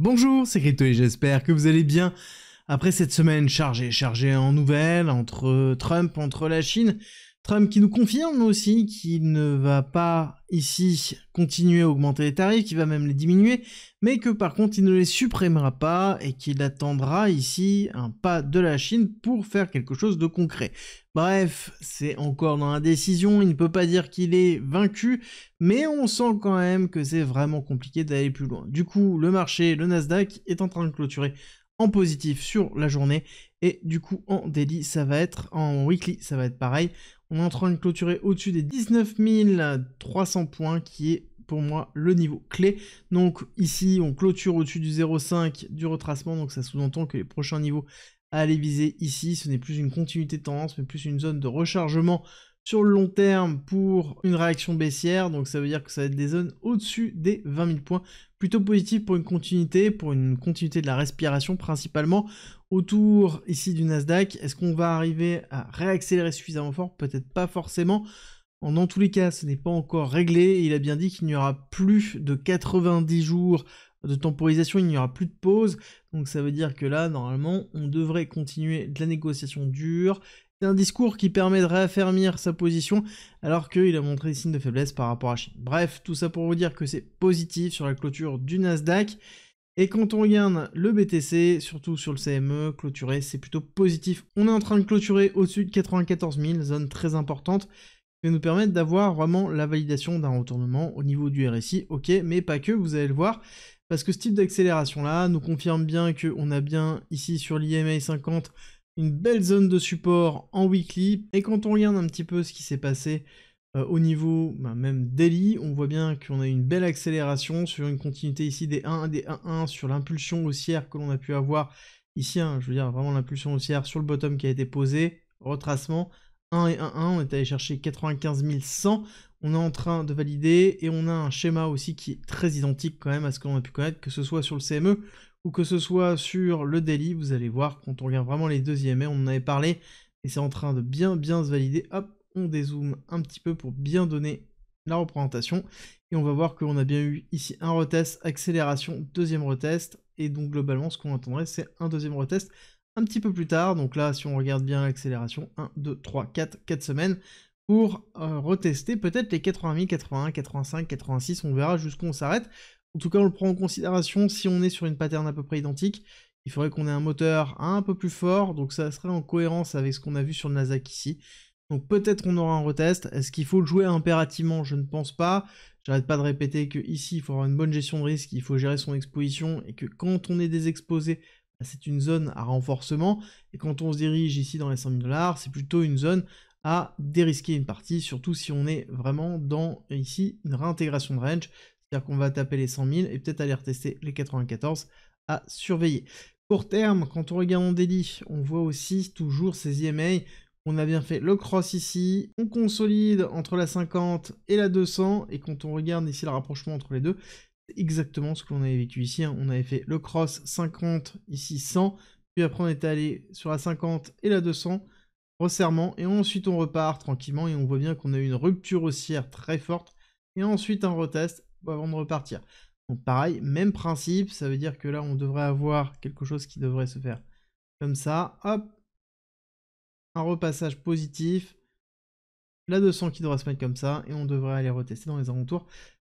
Bonjour, c'est Crypto et j'espère que vous allez bien. Après cette semaine chargée en nouvelles, entre Trump, entre la Chine, Trump qui nous confirme aussi qu'il ne va pas ici continuer à augmenter les tarifs, qu'il va même les diminuer, mais que par contre il ne les supprimera pas et qu'il attendra ici un pas de la Chine pour faire quelque chose de concret. Bref, c'est encore dans l'indécision, il ne peut pas dire qu'il est vaincu, mais on sent quand même que c'est vraiment compliqué d'aller plus loin. Du coup, le marché, le Nasdaq, est en train de clôturer en positif sur la journée, et du coup en daily, ça va être, en weekly, ça va être pareil. On est en train de clôturer au-dessus des 19 300 points, qui est pour moi le niveau clé. Donc ici, on clôture au-dessus du 0,5 du retracement, donc ça sous-entend que les prochains niveaux à aller viser ici, ce n'est plus une continuité de tendance, mais plus une zone de rechargement sur le long terme pour une réaction baissière, donc ça veut dire que ça va être des zones au-dessus des 20 000 points, plutôt positif pour une continuité de la respiration principalement autour ici du Nasdaq. Est-ce qu'on va arriver à réaccélérer suffisamment fort? Peut-être pas forcément. Dans tous les cas, ce n'est pas encore réglé, il a bien dit qu'il n'y aura plus de 90 jours de temporisation, il n'y aura plus de pause, donc ça veut dire que là, normalement, on devrait continuer de la négociation dure. C'est un discours qui permet de réaffermir sa position, alors qu'il a montré des signes de faiblesse par rapport à Chine. Bref, tout ça pour vous dire que c'est positif sur la clôture du Nasdaq. Et quand on regarde le BTC, surtout sur le CME, clôturé, c'est plutôt positif. On est en train de clôturer au-dessus de 94 000, zone très importante, qui va nous permettre d'avoir vraiment la validation d'un retournement au niveau du RSI, ok, mais pas que, vous allez le voir, parce que ce type d'accélération-là nous confirme bien qu'on a bien ici sur l'IMA 50 une belle zone de support en weekly, et quand on regarde un petit peu ce qui s'est passé au niveau même daily, on voit bien qu'on a une belle accélération sur une continuité ici des 1, des 1-1, sur l'impulsion haussière que l'on a pu avoir ici, hein, je veux dire vraiment l'impulsion haussière sur le bottom qui a été posé, retracement, 1 et 1-1, on est allé chercher 95 100, on est en train de valider, et on a un schéma aussi qui est très identique quand même à ce qu'on a pu connaître, que ce soit sur le CME, ou que ce soit sur le daily. Vous allez voir, quand on regarde vraiment les deux IMA, on en avait parlé, et c'est en train de bien se valider. Hop, on dézoome un petit peu pour bien donner la représentation, et on va voir qu'on a bien eu ici un retest, accélération, deuxième retest, et donc globalement ce qu'on attendrait c'est un deuxième retest un petit peu plus tard. Donc là, si on regarde bien l'accélération, 1, 2, 3, 4 semaines, pour retester peut-être les 80 000, 81, 85, 86, on verra jusqu'où on s'arrête. En tout cas, on le prend en considération. Si on est sur une pattern à peu près identique, il faudrait qu'on ait un moteur un peu plus fort, donc ça serait en cohérence avec ce qu'on a vu sur le Nasdaq ici. Donc peut-être on aura un retest. Est-ce qu'il faut le jouer impérativement? Je ne pense pas. J'arrête pas de répéter que ici, il faut avoir une bonne gestion de risque, il faut gérer son exposition, et que quand on est désexposé, c'est une zone à renforcement, et quand on se dirige ici dans les 100 000 $, c'est plutôt une zone à dérisquer une partie, surtout si on est vraiment dans, ici, une réintégration de range, c'est-à-dire qu'on va taper les 100 000 et peut-être aller retester les 94 à surveiller. Court terme, quand on regarde en daily, on voit aussi toujours ces EMA, on a bien fait le cross ici, on consolide entre la 50 et la 200, et quand on regarde ici le rapprochement entre les deux, c'est exactement ce que l'on avait vécu ici, hein. On avait fait le cross 50, ici 100, puis après on est allé sur la 50 et la 200, resserrement, et ensuite on repart tranquillement, et on voit bien qu'on a eu une rupture haussière très forte, et ensuite un retest avant de repartir. Donc pareil, même principe, ça veut dire que là on devrait avoir quelque chose qui devrait se faire comme ça, hop, un repassage positif, la 200 qui devra se mettre comme ça, et on devrait aller retester dans les alentours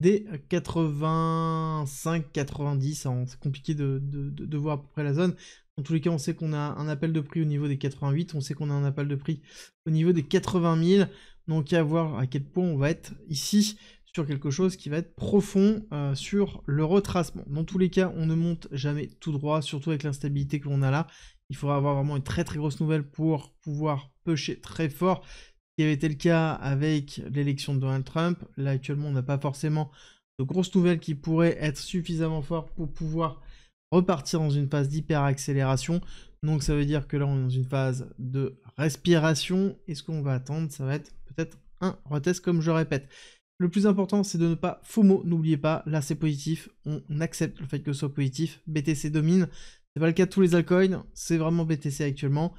des 85-90, hein, c'est compliqué de voir à peu près la zone. En tous les cas, on sait qu'on a un appel de prix au niveau des 88, on sait qu'on a un appel de prix au niveau des 80 000, donc à voir à quel point on va être ici sur quelque chose qui va être profond sur le retracement. Dans tous les cas, on ne monte jamais tout droit, surtout avec l'instabilité que l'on a là. Il faudra avoir vraiment une très grosse nouvelle pour pouvoir pusher très fort, ce qui avait été le cas avec l'élection de Donald Trump. Là actuellement on n'a pas forcément de grosses nouvelles qui pourraient être suffisamment fortes pour pouvoir repartir dans une phase d'hyper accélération. Donc ça veut dire que là on est dans une phase de respiration, et ce qu'on va attendre ça va être peut-être un retest comme je répète. Le plus important c'est de ne pas FOMO, n'oubliez pas, là c'est positif, on accepte le fait que ce soit positif, BTC domine, c'est pas le cas de tous les altcoins, c'est vraiment BTC actuellement.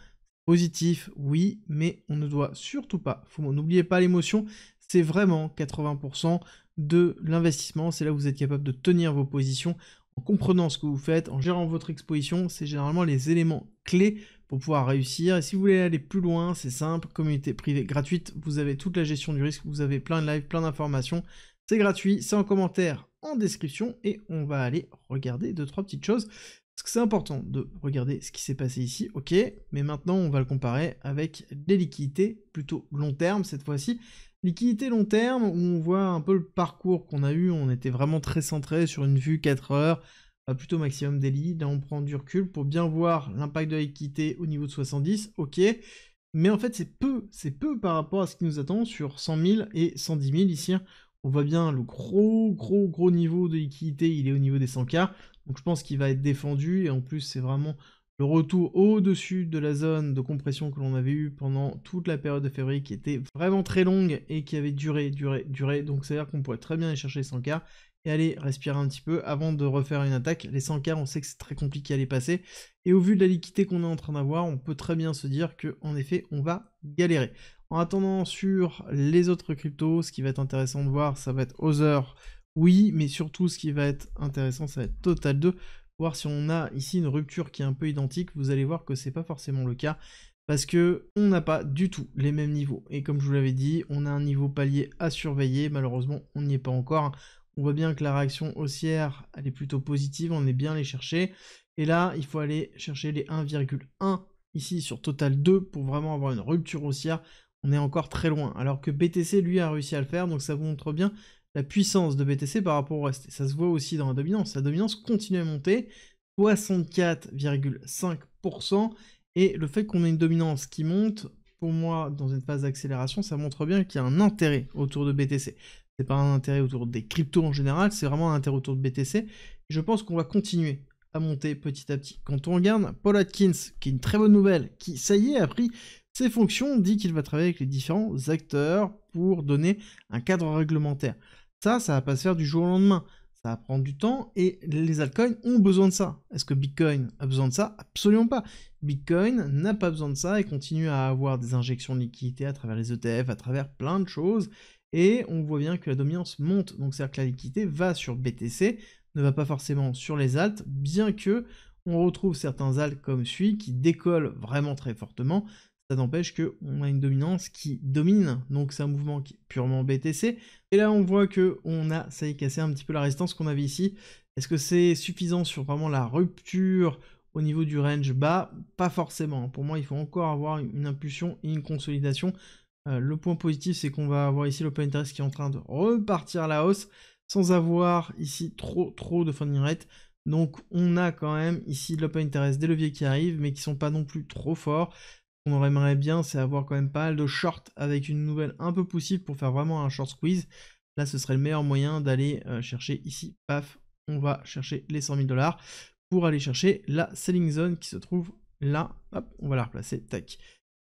Positif, oui, mais on ne doit surtout pas FOMO. N'oubliez pas l'émotion, c'est vraiment 80% de l'investissement. C'est là où vous êtes capable de tenir vos positions en comprenant ce que vous faites, en gérant votre exposition, c'est généralement les éléments clés pour pouvoir réussir. Et si vous voulez aller plus loin, c'est simple, communauté privée gratuite, vous avez toute la gestion du risque, vous avez plein de lives, plein d'informations. C'est gratuit, c'est en commentaire, en description, et on va aller regarder 2-3 petites choses. Parce que c'est important de regarder ce qui s'est passé ici, ok, mais maintenant on va le comparer avec des liquidités plutôt long terme cette fois-ci. Liquidité long terme, où on voit un peu le parcours qu'on a eu, on était vraiment très centré sur une vue 4 heures, plutôt maximum daily. Là on prend du recul pour bien voir l'impact de la liquidité au niveau de 70, ok, mais en fait c'est peu par rapport à ce qui nous attend sur 100 000 et 110 000 ici. On voit bien le gros niveau de liquidité, il est au niveau des 100K, donc je pense qu'il va être défendu, et en plus c'est vraiment le retour au-dessus de la zone de compression que l'on avait eu pendant toute la période de février, qui était vraiment très longue et qui avait duré, donc c'est-à-dire qu'on pourrait très bien aller chercher les 100K et aller respirer un petit peu avant de refaire une attaque. Les 100K, on sait que c'est très compliqué à les passer, et au vu de la liquidité qu'on est en train d'avoir, on peut très bien se dire qu'en effet, on va galérer. En attendant, sur les autres cryptos, ce qui va être intéressant de voir, ça va être Other, oui, mais surtout ce qui va être intéressant, ça va être Total 2, voir si on a ici une rupture qui est un peu identique. Vous allez voir que c'est pas forcément le cas, parce que on n'a pas du tout les mêmes niveaux. Et comme je vous l'avais dit, on a un niveau palier à surveiller, malheureusement on n'y est pas encore. On voit bien que la réaction haussière, elle est plutôt positive, on est bien allé chercher. Et là, il faut aller chercher les 1,1 ici sur Total 2 pour vraiment avoir une rupture haussière. On est encore très loin, alors que BTC lui a réussi à le faire, donc ça vous montre bien la puissance de BTC par rapport au reste. Et ça se voit aussi dans la dominance continue à monter, 64,5%, et le fait qu'on ait une dominance qui monte, pour moi, dans une phase d'accélération, ça montre bien qu'il y a un intérêt autour de BTC. C'est pas un intérêt autour des cryptos en général, c'est vraiment un intérêt autour de BTC, et je pense qu'on va continuer à monter petit à petit. Quand on regarde Paul Atkins, qui est une très bonne nouvelle, qui, ça y est, a pris ses fonctions, dit qu'il va travailler avec les différents acteurs pour donner un cadre réglementaire. Ça va pas se faire du jour au lendemain. Ça va prendre du temps, et les altcoins ont besoin de ça. Est-ce que Bitcoin a besoin de ça? Absolument pas. Bitcoin n'a pas besoin de ça et continue à avoir des injections de liquidités à travers les ETF, à travers plein de choses. Et on voit bien que la dominance monte. Donc c'est-à-dire que la liquidité va sur BTC, ne va pas forcément sur les alts, bien que on retrouve certains alts comme celui qui décolle vraiment très fortement. Ça n'empêche qu'on a une dominance qui domine, donc c'est un mouvement qui est purement BTC. Et là, on voit qu'on a, ça y est, cassé un petit peu la résistance qu'on avait ici. Est-ce que c'est suffisant sur vraiment la rupture au niveau du range bas? Pas forcément. Pour moi, il faut encore avoir une impulsion et une consolidation. Le point positif, c'est qu'on va avoir ici l'open interest qui est en train de repartir à la hausse, sans avoir ici trop de funding rate. Donc on a quand même ici de l'open interest, des leviers qui arrivent, mais qui sont pas non plus trop forts. Ce qu'on aimerait bien, c'est avoir quand même pas mal de short avec une nouvelle un peu poussive pour faire vraiment un short squeeze. Là, ce serait le meilleur moyen d'aller chercher ici, paf, on va chercher les 100 000 $ pour aller chercher la selling zone qui se trouve là. Hop, on va la replacer, tac.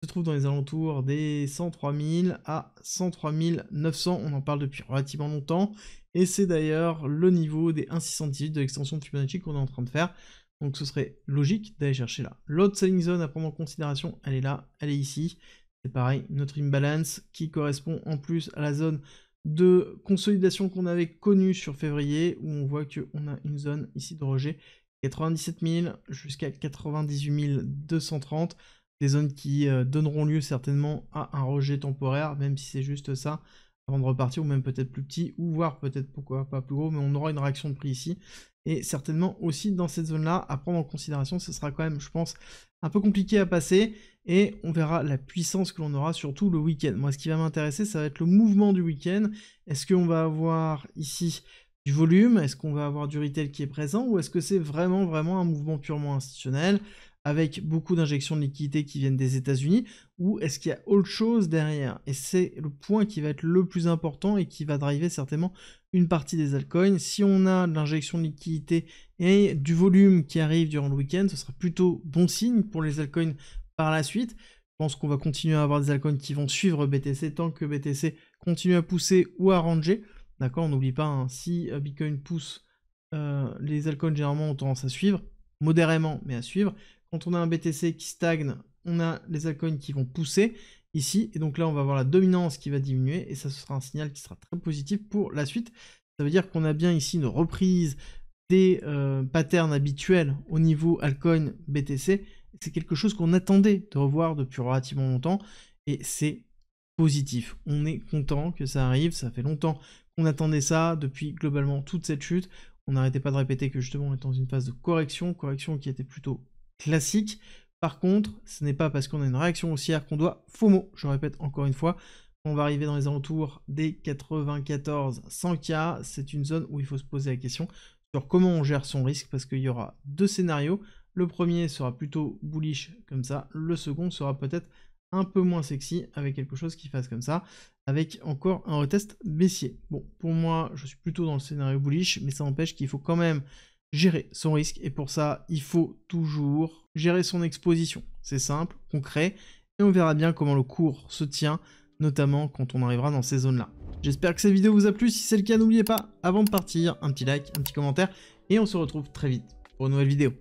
Se trouve dans les alentours des 103 000 à 103 900, on en parle depuis relativement longtemps, et c'est d'ailleurs le niveau des 1,618 de l'extension de Fibonacci qu'on est en train de faire. Donc ce serait logique d'aller chercher là. L'autre selling zone à prendre en considération, elle est là, elle est ici. C'est pareil, notre imbalance qui correspond en plus à la zone de consolidation qu'on avait connue sur février, où on voit qu'on a une zone ici de rejet, 97 000 jusqu'à 98 230, des zones qui donneront lieu certainement à un rejet temporaire, même si c'est juste ça, avant de repartir, ou même peut-être plus petit, ou voire peut-être pourquoi pas plus gros, mais on aura une réaction de prix ici. Et certainement aussi dans cette zone-là, à prendre en considération, ce sera quand même, je pense, un peu compliqué à passer, et on verra la puissance que l'on aura surtout le week-end. Moi, ce qui va m'intéresser, ça va être le mouvement du week-end. Est-ce qu'on va avoir ici du volume? Est-ce qu'on va avoir du retail qui est présent? Ou est-ce que c'est vraiment un mouvement purement institutionnel, avec beaucoup d'injections de liquidités qui viennent des États-Unis, ou est-ce qu'il y a autre chose derrière? Et c'est le point qui va être le plus important et qui va driver certainement une partie des altcoins. Si on a de l'injection de liquidité et du volume qui arrive durant le week-end, ce sera plutôt bon signe pour les altcoins par la suite. Je pense qu'on va continuer à avoir des altcoins qui vont suivre BTC tant que BTC continue à pousser ou à ranger. D'accord, on n'oublie pas, hein, si Bitcoin pousse, les altcoins généralement ont tendance à suivre, modérément, mais à suivre. Quand on a un BTC qui stagne, on a les altcoins qui vont pousser ici, et donc là on va avoir la dominance qui va diminuer, et ça ce sera un signal qui sera très positif pour la suite. Ça veut dire qu'on a bien ici une reprise des patterns habituels au niveau altcoin BTC. C'est quelque chose qu'on attendait de revoir depuis relativement longtemps et c'est positif. On est content que ça arrive, ça fait longtemps qu'on attendait ça depuis globalement toute cette chute. On n'arrêtait pas de répéter que justement on est dans une phase de correction qui était plutôt classique. Par contre, ce n'est pas parce qu'on a une réaction haussière qu'on doit FOMO. Je répète encore une fois, on va arriver dans les alentours des 94 100K. C'est une zone où il faut se poser la question sur comment on gère son risque parce qu'il y aura deux scénarios. Le premier sera plutôt bullish comme ça, le second sera peut-être un peu moins sexy avec quelque chose qui fasse comme ça, avec encore un retest baissier. Bon, pour moi, je suis plutôt dans le scénario bullish, mais ça n'empêche qu'il faut quand même gérer son risque, et pour ça, il faut toujours gérer son exposition. C'est simple, concret, et on verra bien comment le cours se tient, notamment quand on arrivera dans ces zones-là. J'espère que cette vidéo vous a plu, si c'est le cas, n'oubliez pas, avant de partir, un petit like, un petit commentaire, et on se retrouve très vite pour une nouvelle vidéo.